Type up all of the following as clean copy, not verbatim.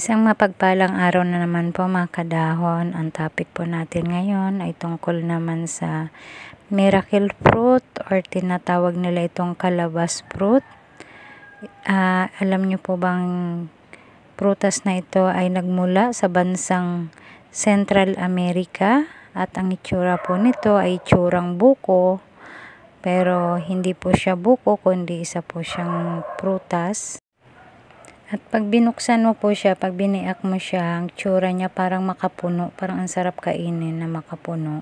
Isang mapagpalang araw na naman po mga kadahon. Ang topic po natin ngayon ay tungkol naman sa miracle fruit or tinatawag nila itong kalabas fruit. Alam niyo po bang prutas na ito ay nagmula sa bansang Central America at ang itsura po nito ay itsurang buko, pero hindi po siya buko kundi isa po siyang prutas. At pag binuksan mo po siya, pag biniak mo siya, ang tsura niya parang makapuno, parang ang sarap kainin na makapuno.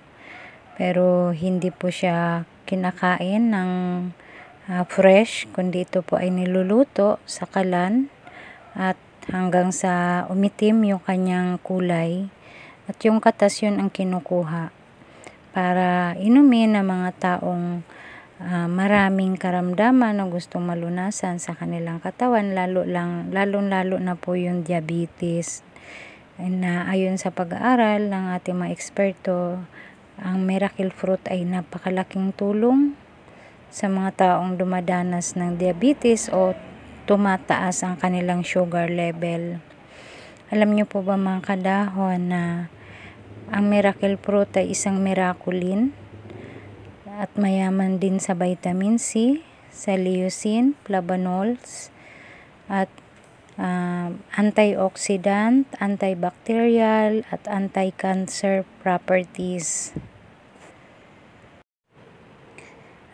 Pero hindi po siya kinakain ng fresh, kundi ito po ay niluluto sa kalan at hanggang sa umitim yung kanyang kulay. At yung katas yun ang kinukuha para inumin ng mga taong maraming karamdaman o gustong malunasan sa kanilang katawan, lalo na po yung diabetes. Na ayon sa pag-aaral ng ating mga eksperto, ang miracle fruit ay napakalaking tulong sa mga taong dumadanas ng diabetes o tumataas ang kanilang sugar level. Alam niyo po ba mga kadahon na ang miracle fruit ay isang miraculin at mayaman din sa vitamin C, sa leucine, flavonols, at antioxidant, antibacterial, at anti-cancer properties.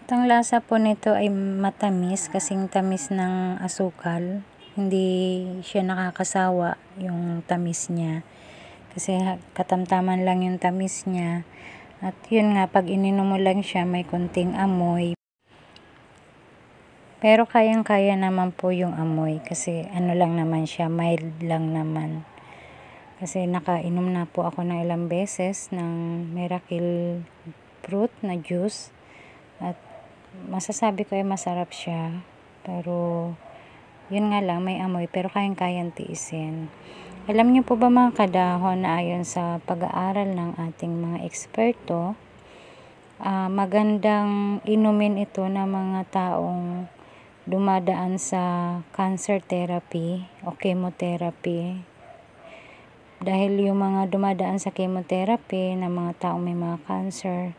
At ang lasa po nito ay matamis, kasing tamis ng asukal. Hindi siya nakakasawa yung tamis niya. Kasi katamtaman lang yung tamis niya. At yun nga, pag ininom mo lang siya, may konting amoy. Pero kayang-kaya naman po yung amoy. Kasi ano lang naman siya, mild lang naman. Kasi nakainom na po ako ng ilang beses ng miracle fruit na juice. At masasabi ko ay masarap siya. Pero yun nga lang, may amoy. Pero kayang-kayang tiisin. Alam niyo po ba mga kadahon na ayon sa pag-aaral ng ating mga eksperto, magandang inumin ito ng mga taong dumadaan sa cancer therapy o chemotherapy. Dahil yung mga dumadaan sa chemotherapy na mga taong may mga cancer,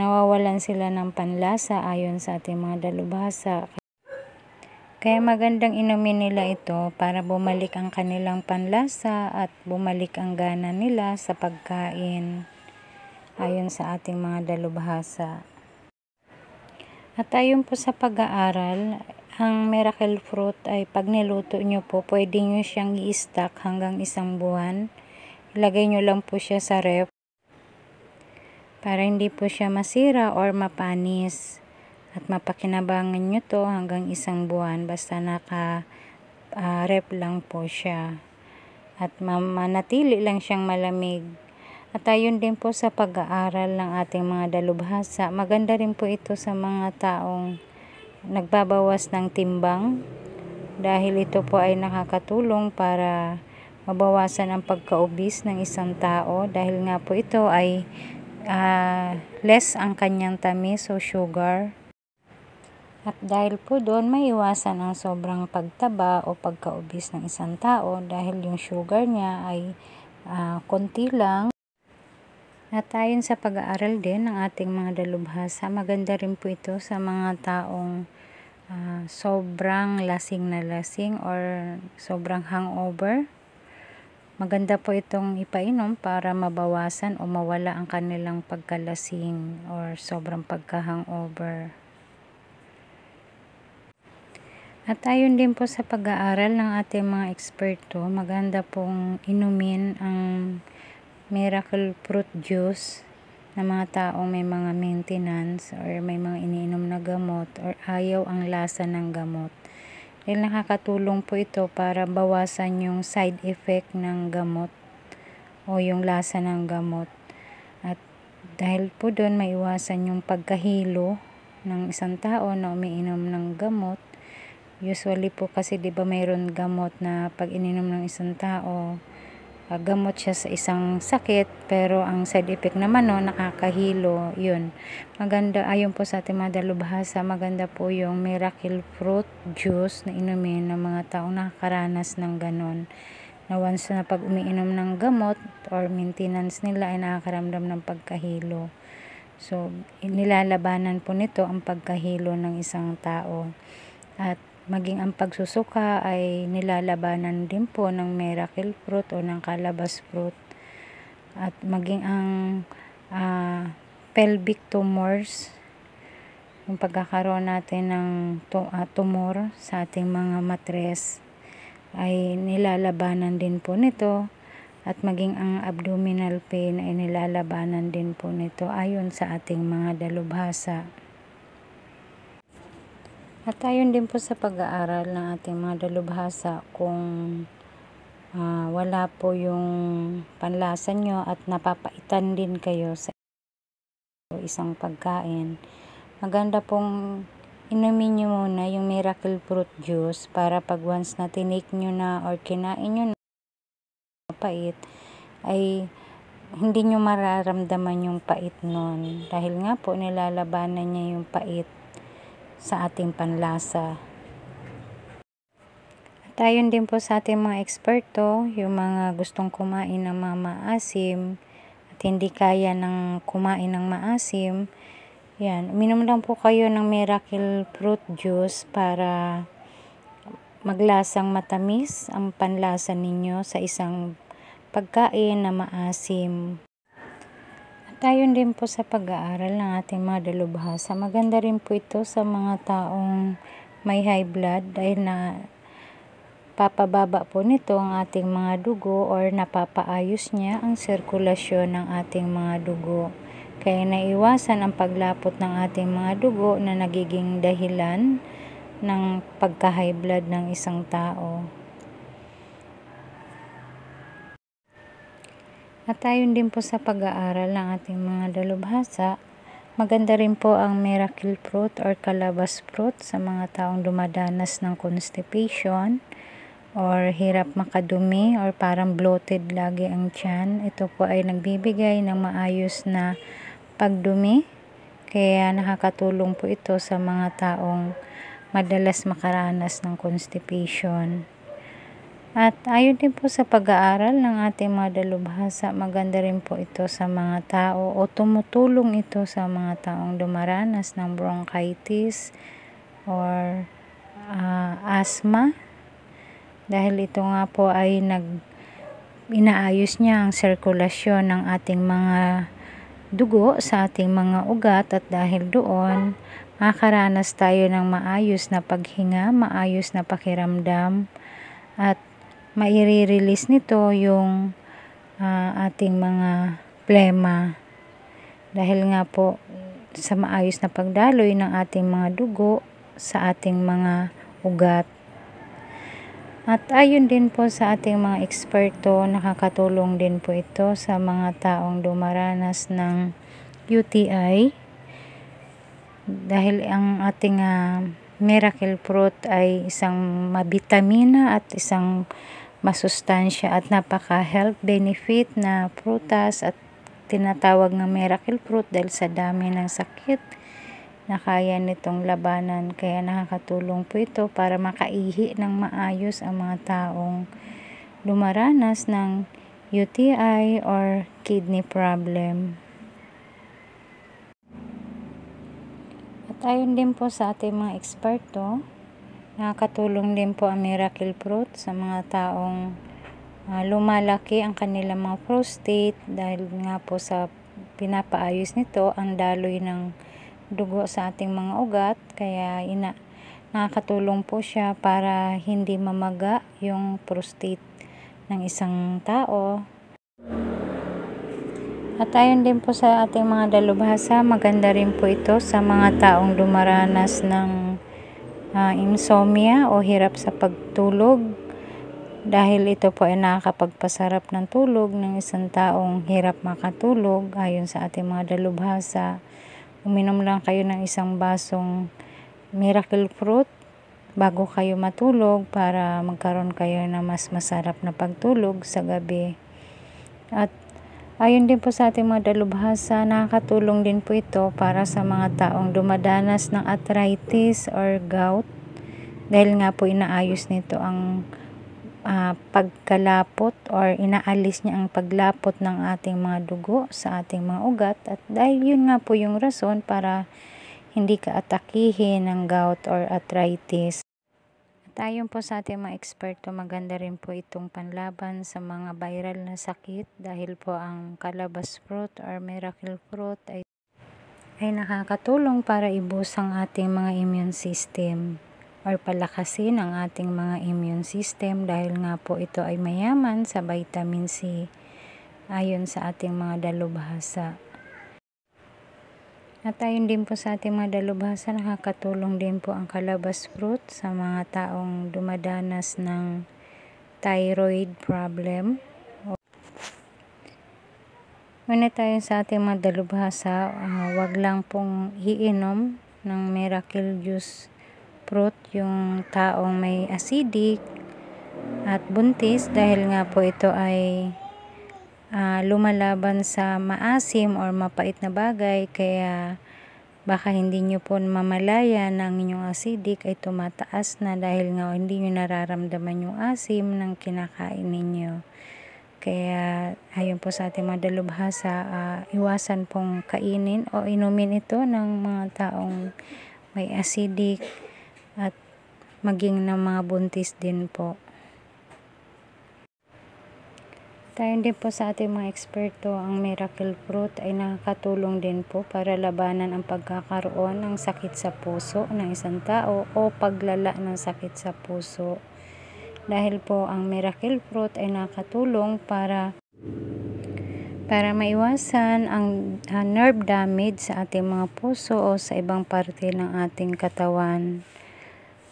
nawawalan sila ng panlasa ayon sa ating mga dalubhasa. Kaya magandang inumin nila ito para bumalik ang kanilang panlasa at bumalik ang gana nila sa pagkain ayon sa ating mga dalubhasa. At ayon po sa pag-aaral, ang miracle fruit ay pag niluto nyo po, pwede nyo siyang i-stock hanggang 1 buwan. Ilagay nyo lang po siya sa ref para hindi po siya masira or mapanis. At mapakinabangan nyo to hanggang 1 buwan basta naka-rep lang po siya. At manatili lang siyang malamig. At ayon din po sa pag-aaral ng ating mga dalubhasa, maganda rin po ito sa mga taong nagbabawas ng timbang. Dahil ito po ay nakakatulong para mabawasan ang pagka-obese ng isang tao. Dahil nga po ito ay less ang kanyang tamis o sugar. At dahil po doon, maiwasan ang sobrang pagtaba o pagka-obese ng isang tao dahil yung sugar niya ay konti lang. At ayon sa pag-aaral din ng ating mga dalubhasa, maganda rin po ito sa mga taong sobrang lasing na lasing or sobrang hangover. Maganda po itong ipainom para mabawasan o mawala ang kanilang pagkalasing or sobrang pagka-hangover. At ayon din po sa pag-aaral ng ating mga eksperto, maganda pong inumin ang miracle fruit juice ng mga taong may mga maintenance or may mga iniinom na gamot or ayaw ang lasa ng gamot. Dahil nakakatulong po ito para bawasan yung side effect ng gamot o yung lasa ng gamot. At dahil po doon maiwasan yung pagkahilo ng isang tao na umiinom ng gamot. Usually po kasi 'di ba mayroon gamot na pag ininom ng isang tao, gamot siya sa isang sakit pero ang side effect naman nakakahilo. Yun. Maganda ayon po sa ating mga dalubhasa, maganda po yung miracle fruit juice na inumin ng mga taong nakakaranas ng ganon. na once na pag umiinom ng gamot or maintenance nila ay nakakaramdam ng pagkahilo. So, nilalabanan po nito ang pagkahilo ng isang tao. At maging ang pagsusuka ay nilalabanan din po ng miracle fruit o ng calabas fruit. At maging ang pelvic tumors, yung pagkakaroon natin ng tumor sa ating mga matres, ay nilalabanan din po nito. At maging ang abdominal pain ay nilalabanan din po nito ayon sa ating mga dalubhasa. At ayon din po sa pag-aaral ng ating mga dalubhasa, kung wala po yung panlasa nyo at napapaitan din kayo sa isang pagkain, maganda pong inumin nyo muna yung miracle fruit juice para pag once na tinake nyo na or kinain nyo na pait, ay hindi nyo mararamdaman yung pait nun. Dahil nga po nilalabanan niya yung pait sa ating panlasa. At ayon din po sa ating mga eksperto, yung mga gustong kumain ng mga maasim at hindi kaya ng kumain ng maasim, yan, uminom lang po kayo ng miracle fruit juice para maglasang matamis ang panlasa ninyo sa isang pagkain na maasim. At ayon din po sa pag-aaral ng ating mga dalubhasa, maganda rin po ito sa mga taong may high blood dahil na papababa po nito ang ating mga dugo or napapaayos niya ang sirkulasyon ng ating mga dugo. Kaya naiwasan ang paglapot ng ating mga dugo na nagiging dahilan ng pagka-high blood ng isang tao. At ayon din po sa pag-aaral ng ating mga dalubhasa, maganda rin po ang miracle fruit or calabas fruit sa mga taong dumadanas ng constipation or hirap makadumi or parang bloated lagi ang tiyan. Ito po ay nagbibigay ng maayos na pagdumi, kaya nakakatulong po ito sa mga taong madalas makaranas ng constipation. At ayon din po sa pag-aaral ng ating mga dalubhasa, maganda rin po ito sa mga tao o tumutulong ito sa mga taong dumaranas ng bronchitis or asthma. Dahil ito nga po ay inaayos niya ang sirkulasyon ng ating mga dugo sa ating mga ugat, at dahil doon makakaranas tayo ng maayos na paghinga, maayos na pakiramdam, at maire-release nito yung ating mga plema dahil nga po sa maayos na pagdaloy ng ating mga dugo sa ating mga ugat. At ayon din po sa ating mga eksperto, nakakatulong din po ito sa mga taong dumaranas ng UTI dahil ang ating miracle fruit ay isang mabitamina at isang masustansya at napaka-health benefit na prutas at tinatawag ng miracle fruit dahil sa dami ng sakit na kaya nitong labanan. Kaya nakakatulong po ito para makaihi ng maayos ang mga taong dumaranas ng UTI or kidney problem. At ayon din po sa ating mga eksperto, nakakatulong din po ang miracle fruit sa mga taong lumalaki ang kanilang mga prostate dahil nga po sa pinapaayos nito ang daloy ng dugo sa ating mga ugat, kaya nakakatulong po siya para hindi mamaga yung prostate ng isang tao. At ayon din po sa ating mga dalubhasa, maganda rin po ito sa mga taong dumaranas ng insomnia o hirap sa pagtulog dahil ito po ay nakakapagpasarap ng tulog ng isang taong hirap makatulog. Ayon sa ating mga dalubhasa, uminom lang kayo ng isang basong miracle fruit bago kayo matulog para magkaroon kayo ng mas masarap na pagtulog sa gabi. At ayon din po sa ating mga dalubhasa, nakakatulong din po ito para sa mga taong dumadanas ng arthritis or gout dahil nga po inaayos nito ang pagkalapot or inaalis niya ang paglapot ng ating mga dugo sa ating mga ugat, at dahil yun nga po yung rason para hindi ka atakihin ng gout or arthritis. At ayon po sa ating mga eksperto, maganda rin po itong panlaban sa mga viral na sakit dahil po ang calabash fruit or miracle fruit ay nakakatulong para ibus ang ating mga immune system or palakasin ang ating mga immune system dahil nga po ito ay mayaman sa vitamin C ayon sa ating mga dalubhasa. At ayon din po sa ating mga dalubhasa, nakakatulong din po ang calabash fruit sa mga taong dumadanas ng thyroid problem. Una tayo sa ating mga dalubhasa, wag lang pong iinom ng miracle juice fruit yung taong may acidic at buntis dahil nga po ito ay lumalaban sa maasim or mapait na bagay, kaya baka hindi nyo po mamalayan na ang inyong acidic ay tumataas na dahil nga hindi nyo nararamdaman yung asim ng kinakain ninyo. Kaya ayon po sa ating mga dalubhasa, iwasan pong kainin o inumin ito ng mga taong may acidic at maging ng mga buntis din po. Tayo din po sa ating mga eksperto, ang miracle fruit ay nakakatulong din po para labanan ang pagkakaroon ng sakit sa puso ng isang tao o paglala ng sakit sa puso. Dahil po ang miracle fruit ay nakakatulong para maiwasan ang nerve damage sa ating mga puso o sa ibang parte ng ating katawan.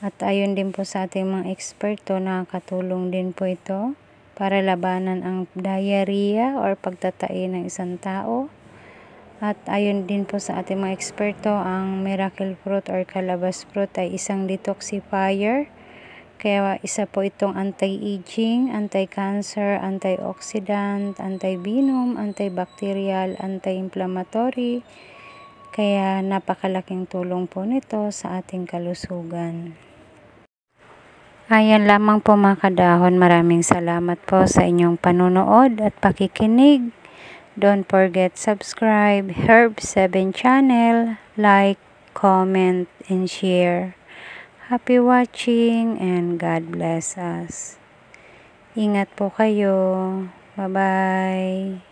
At ayon din po sa ating mga eksperto, nakakatulong din po ito para labanan ang diarrhea or pagtatai ng isang tao. At ayon din po sa ating mga eksperto, ang miracle fruit or calabash fruit ay isang detoxifier. Kaya isa po itong anti-aging, anti-cancer, antioxidant, anti-venom, antibacterial, anti-inflammatory. Kaya napakalaking tulong po nito sa ating kalusugan. Ayan lamang po mga kadahon. Maraming salamat po sa inyong panunood at pakikinig. Don't forget subscribe Herb7 channel, like, comment, and share. Happy watching and God bless us. Ingat po kayo. Bye-bye.